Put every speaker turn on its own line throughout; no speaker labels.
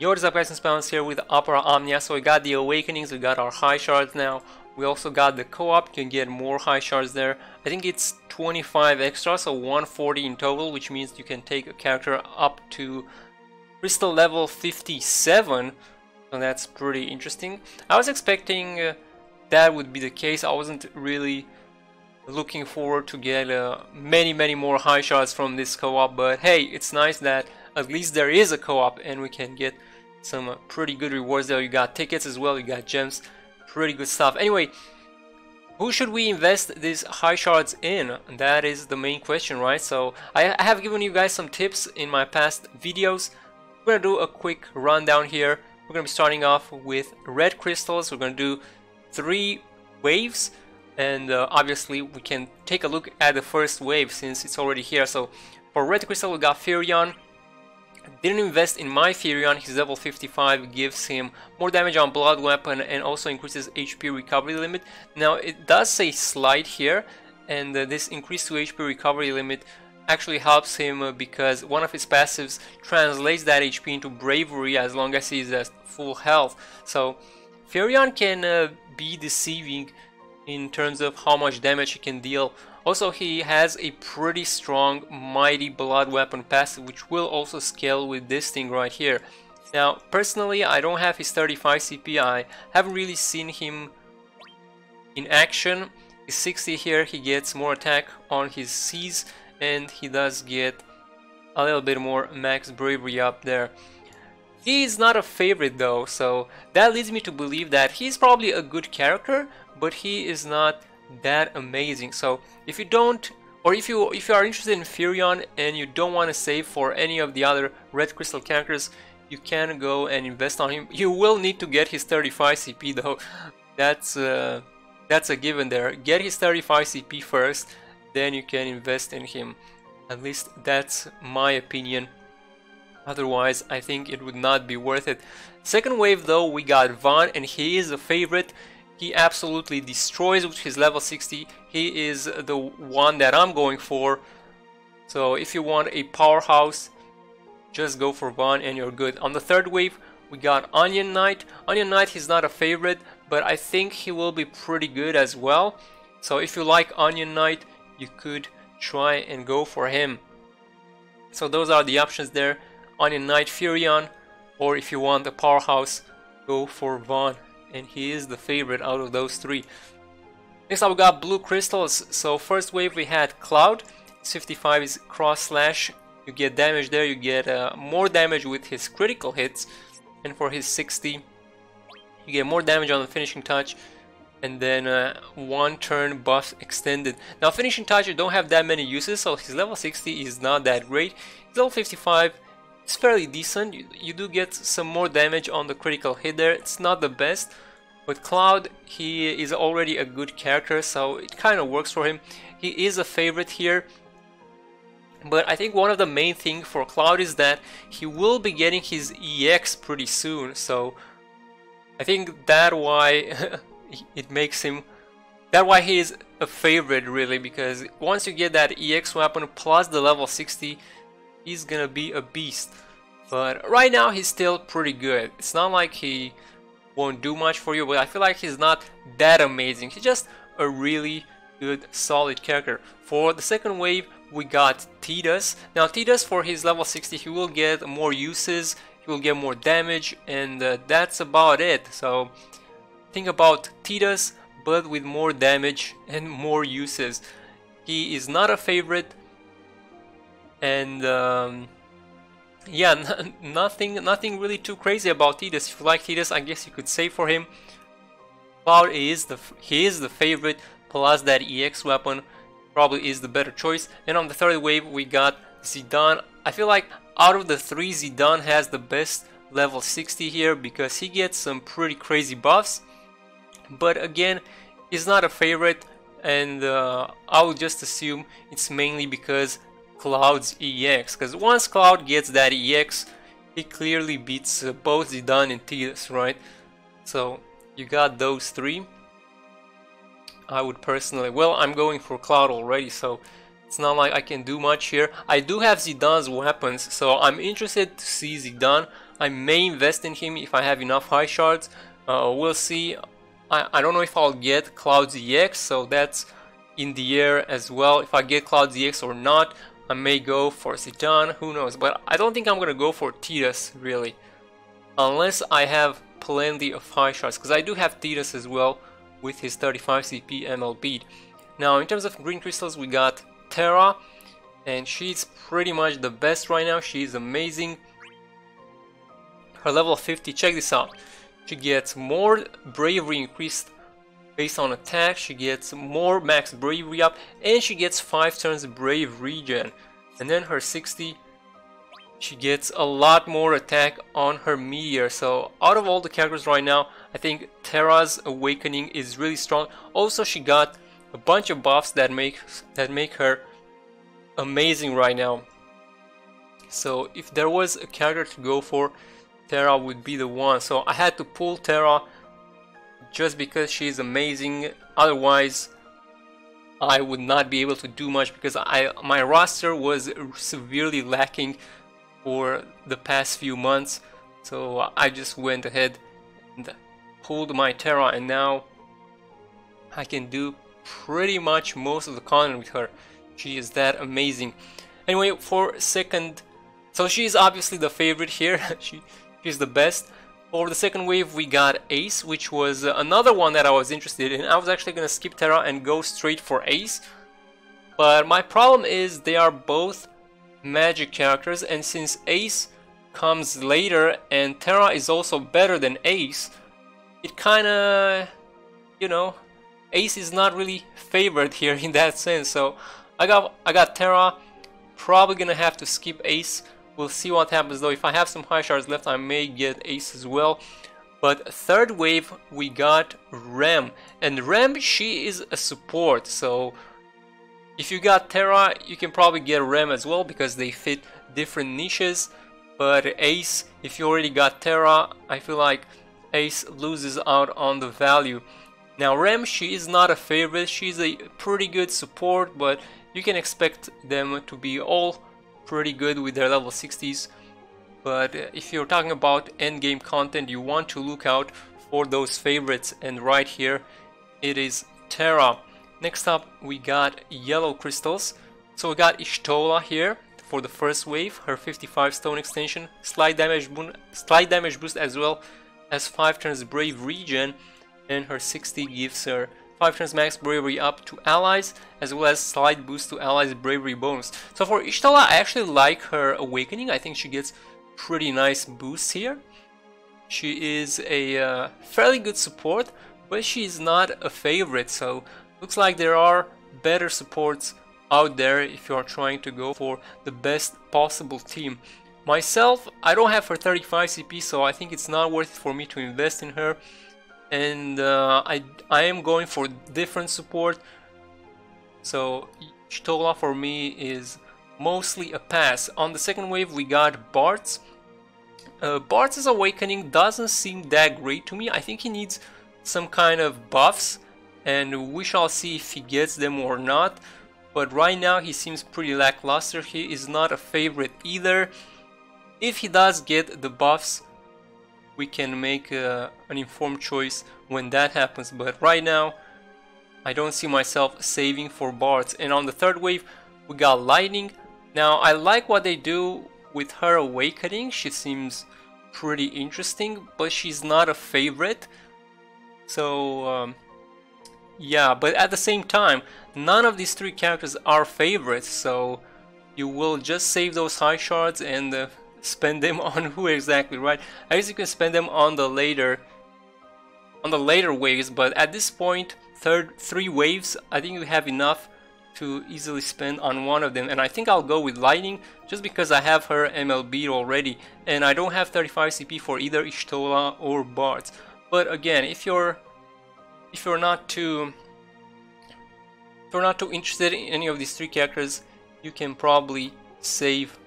Yo, what's up guys, MrPantaloons here with Omnia. So we got the Awakenings, we got our high shards now. We also got the co-op, you can get more high shards there. I think it's 25 extra, so 140 in total, which means you can take a character up to crystal level 57. So that's pretty interesting. I was expecting that would be the case. I wasn't really looking forward to get many more high shards from this co-op, but hey, it's nice that at least there is a co-op and we can get some pretty good rewards there. You got tickets as well, you got gems, pretty good stuff. Anyway, who should we invest these high shards in? That is the main question, right? So I have given you guys some tips in my past videos. We're gonna do a quick rundown here. We're gonna be starting off with red crystals. We're gonna do 3 waves, and obviously we can take a look at the first wave since it's already here. So for red crystal we got Furion. Didn't invest in my Furion. His level 55 gives him more damage on blood weapon and also increases HP recovery limit. Now it does say slide here, and this increase to HP recovery limit actually helps him because one of his passives translates that HP into bravery as long as he's at full health. So Furion can be deceiving in terms of how much damage he can deal. Also, he has a pretty strong mighty blood weapon passive, which will also scale with this thing right here. Now personally I don't have his 35 CP. I haven't really seen him in action. His 60 here, he gets more attack on his C's, and he does get a little bit more max bravery up there. He is not a favorite though, so that leads me to believe that he's probably a good character, but he is not that amazing. So if you don't, or if you are interested in Furion and you don't want to save for any of the other red crystal characters, you can go and invest on him. You will need to get his 35 CP though. That's a given there. Get his 35 CP first, then you can invest in him. At least that's my opinion. Otherwise I think it would not be worth it. Second wave though, we got Vaughn, and he is a favorite. He absolutely destroys with his level 60. He is the one that I'm going for. So if you want a powerhouse, just go for Vaughn and you're good. On the third wave, we got Onion Knight. Onion Knight, he's not a favorite, but I think he will be pretty good as well. So if you like Onion Knight, you could try and go for him. So those are the options there. Onion Knight, Furion, or if you want a powerhouse, go for Vaughn. And he is the favorite out of those 3. Next up we got blue crystals. So first wave we had Cloud. 55 is cross slash. You get damage there, you get more damage with his critical hits, and for his 60 you get more damage on the finishing touch, and then 1 turn buff extended. Now finishing touch, you don't have that many uses, so his level 60 is not that great. His level 55, it's fairly decent. You do get some more damage on the critical hit there. It's not the best, but Cloud, he is already a good character, so it kind of works for him. He is a favorite here, but I think one of the main things for Cloud is that he will be getting his EX pretty soon, so I think that why it makes him, that why he is a favorite really, because once you get that EX weapon plus the level 60, he's gonna be a beast. But right now he's still pretty good. It's not like he won't do much for you, but I feel like he's not that amazing. He's just a really good solid character. For the second wave we got Tidus. Now Tidus, for his level 60, he will get more uses, he will get more damage, and that's about it. So think about Tidus but with more damage and more uses. He is not a favorite, and yeah, nothing really too crazy about Tidus. If you like Tidus, I guess you could save for him. Cloud is the favorite, plus that EX weapon probably is the better choice. And on the third wave we got Zidane. I feel like out of the 3, Zidane has the best level 60 here because he gets some pretty crazy buffs. But again, he's not a favorite, and I would just assume it's mainly because Cloud's EX, because once Cloud gets that EX, he clearly beats both Zidane and Tidus, right? So you got those 3. I would personally, well, I'm going for Cloud already, so It's not like I can do much here. I do have Zidane's weapons, so I'm interested to see Zidane. I may invest in him if I have enough high shards. We'll see. I don't know if I'll get Cloud ZX, so that's in the air as well. If I get Cloud ZX or not, I may go for Zidane, who knows. But I don't think I'm gonna go for Titus, really. Unless I have plenty of high shards, because I do have Titus as well with his 35 CP MLB. Now, in terms of green crystals, we got Terra, and she's pretty much the best right now. She's amazing. Her level 50, check this out. She gets more bravery increased based on attack, she gets more max bravery up, and she gets 5 turns brave regen. And then her 60, she gets a lot more attack on her meteor. So out of all the characters right now, I think Terra's Awakening is really strong. Also, she got a bunch of buffs that make her amazing right now. So if there was a character to go for, Terra would be the one. So I had to pull Terra just because she's amazing. Otherwise, I would not be able to do much because my roster was severely lacking for the past few months. So I just went ahead and pulled my Terra, and now I can do pretty much most of the content with her. She is that amazing. Anyway, for second, so she's obviously the favorite here. She's the best. For the second wave, we got Ace, which was another one that I was interested in. I was actually going to skip Terra and go straight for Ace. But my problem is they are both magic characters, and since Ace comes later and Terra is also better than Ace, it kinda, you know, Ace is not really favored here in that sense. So I got Terra, probably gonna have to skip Ace. We'll see what happens though. If I have some high shards left, I may get Ace as well. But third wave, we got Rem, and Rem, she is a support. So if you got Terra, you can probably get Rem as well because they fit different niches. But Ace, if you already got Terra, I feel like Ace loses out on the value. Now Rem, she is not a favorite. She's a pretty good support, but you can expect them to be all pretty good with their level 60s. But if you're talking about endgame content, you want to look out for those favorites, and right here it is Terra. Next up, we got yellow crystals. So we got Y'shtola here for the first wave, her 55 stone extension, slight damage boost as well as 5 turns brave regen, and her 60 gives her 5 turns max bravery up to allies, as well as slight boost to allies bravery bonus. So for Y'shtola, I actually like her Awakening. I think she gets pretty nice boosts here. She is a fairly good support, but she's not a favorite. So looks like there are better supports out there if you are trying to go for the best possible team. Myself, I don't have her 35 CP, so I think it's not worth it for me to invest in her. And I am going for different support, so Y'shtola for me is mostly a pass. On the second wave, we got Bartz. Bartz's Awakening doesn't seem that great to me. I think he needs some kind of buffs, and we shall see if he gets them or not. But right now he seems pretty lackluster. He is not a favorite either. If he does get the buffs, we can make an informed choice when that happens, but right now I don't see myself saving for Bartz. And on the third wave, we got Lightning. Now I like what they do with her Awakening. She seems pretty interesting, but she's not a favorite. So yeah, but at the same time, none of these three characters are favorites, so you will just save those high shards and spend them on who exactly, right? I guess you can spend them on the later waves, but at this point, three waves, I think you have enough to easily spend on one of them. And I think I'll go with Lightning just because I have her MLB already, and I don't have 35 CP for either Y'shtola or Bartz. But again, if you're not too interested in any of these three characters, you can probably save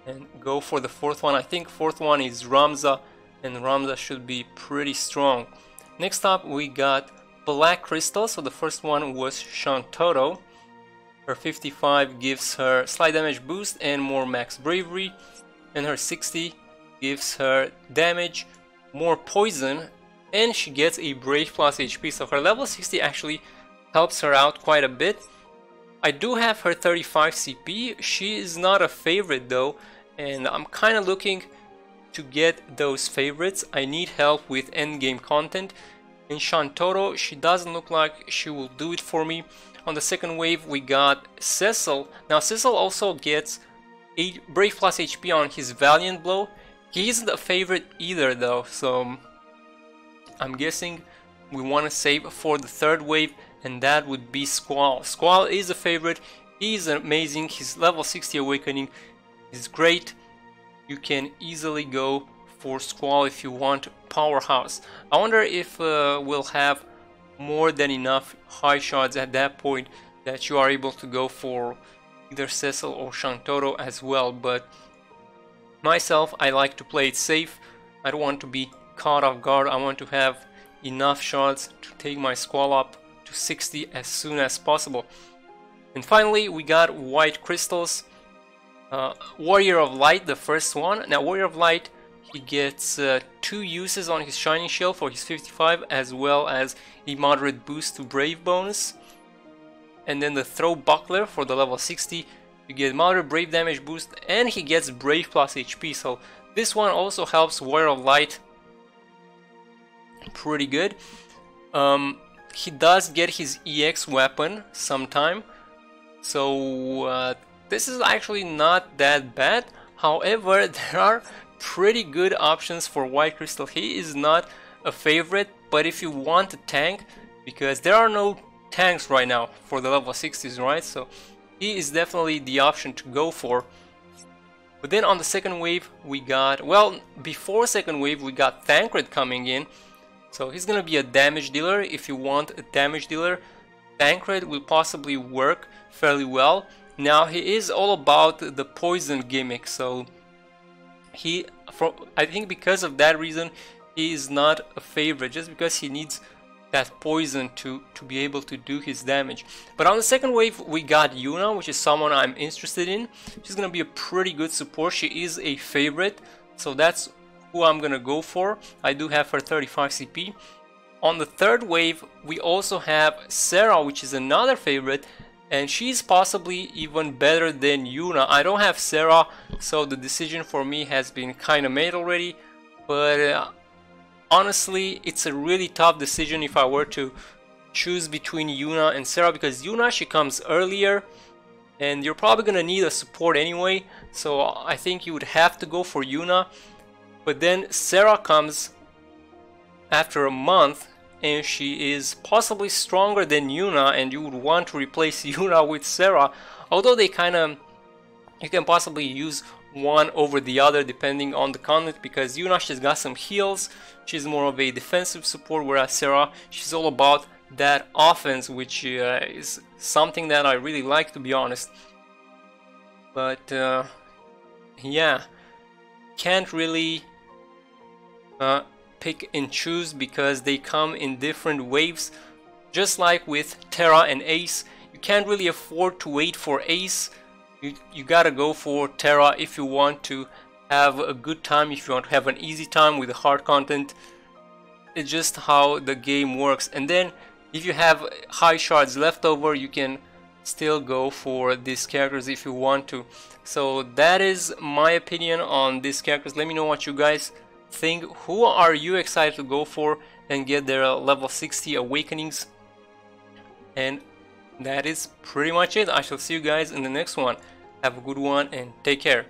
and go for the fourth one. I think fourth one is Ramza, and Ramza should be pretty strong. Next up, we got Black Crystal. So the first one was Shantotto. Her 55 gives her slight damage boost and more max bravery, and her 60 gives her damage, more poison, and she gets a Brave plus HP, so her level 60 actually helps her out quite a bit. I do have her 35 CP, she is not a favorite though, and I'm kind of looking to get those favorites. I need help with endgame content. In Shantoro, she doesn't look like she will do it for me. On the second wave we got Cecil. Now Cecil also gets a Brave plus HP on his Valiant Blow. He isn't a favorite either though, so I'm guessing we want to save for the third wave, and that would be Squall. Squall is a favorite, he's amazing, his level 60 awakening is great. You can easily go for Squall if you want Powerhouse. I wonder if we'll have more than enough high shards at that point that you are able to go for either Cecil or Shantoro as well, but myself, I like to play it safe. I don't want to be caught off guard. I want to have enough shards to take my Squall up to 60 as soon as possible. And finally we got white crystals. Warrior of Light, the first one. Now Warrior of Light, he gets 2 uses on his Shining Shield for his 55, as well as a moderate boost to Brave bonus. And then the Throw Buckler for the level 60, you get moderate Brave damage boost, and he gets Brave plus HP, so this one also helps Warrior of Light pretty good. He does get his EX weapon sometime, so this is actually not that bad. However, there are pretty good options for White Crystal. He is not a favorite, but if you want a tank, because there are no tanks right now for the level 60s, right? So he is definitely the option to go for. But then on the second wave we got, well, before second wave we got Thancred coming in. So he's gonna be a damage dealer. If you want a damage dealer, Thancred will possibly work fairly well. Now he is all about the poison gimmick, so I think because of that reason he is not a favorite, just because he needs that poison to be able to do his damage. But on the second wave we got Yuna, which is someone I'm interested in. She's gonna be a pretty good support. She is a favorite, so that's who I'm gonna go for. I do have her 35 CP. On the third wave we also have Sarah, which is another favorite, and she's possibly even better than Yuna. I don't have Sarah, so the decision for me has been kind of made already, but honestly it's a really tough decision if I were to choose between Yuna and Sarah, because Yuna, she comes earlier and you're probably gonna need a support anyway, so I think you would have to go for Yuna. But then Sarah comes after a month and she is possibly stronger than Yuna, and you would want to replace Yuna with Sarah, although they kind of, you can possibly use one over the other depending on the content, because Yuna, she's got some heals, she's more of a defensive support, whereas Sarah, she's all about that offense, which is something that I really like, to be honest. But yeah, can't really pick and choose because they come in different waves. Just like with Terra and Ace, you can't really afford to wait for Ace. You gotta go for Terra if you want to have a good time, if you want to have an easy time with the hard content. It's just how the game works. And then if you have high shards left over, you can still go for these characters if you want to. So that is my opinion on these characters. Let me know what you guys think. Who are you excited to go for and get their level 60 awakenings? And that is pretty much it. I shall see you guys in the next one. Have a good one and take care.